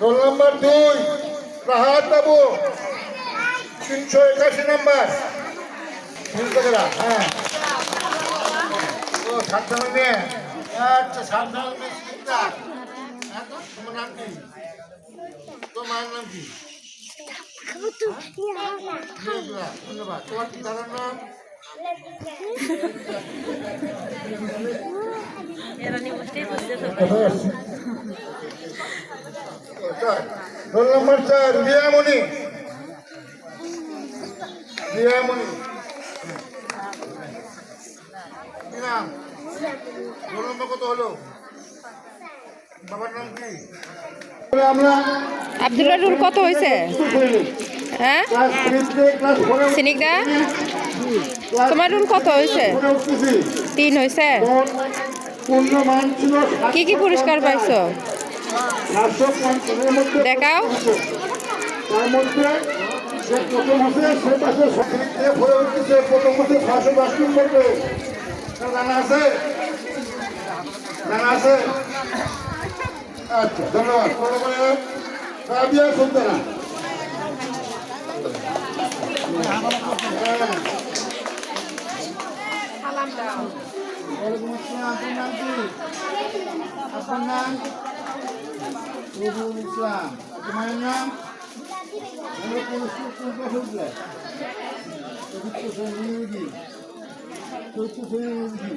Roll number 2 Rahat বাবু 381 number. হ্যাঁ ও সাবধান মেয়ে। আচ্ছা সাবধান মেয়ে। তোমার নাম কি? তোমার নাম কি? ধন্যবাদ। তোমার কি দাদার নাম? Roll number 4 Riyamoni. রিয়ামণি কি নাম? রোল নম্বর কত হলো? বাবার নাম কি? আমরা আব্দুল্লাহ রুল কত হয়েছে? হ্যাঁ সিনিকদা তোমার রুল কত হয়েছে? 3 হয়েছে। কি কি পুরস্কার পাইছো দেখাও। তার মধ্যে যে প্রথম আছে সে পাশে ভরে উঠতেছে। প্রথম আছে 610 দিন করবে। জানা আছে? জানা আছে? আচ্ছা ধন্যবাদ। রাবিয়া সুলতানা। ওয়ালাইকুম আসসালাম। আপনার নাম কি? আপনার নাম? রবিউল ইসলাম। তোমার নাম? চতুর্থ শ্রেণী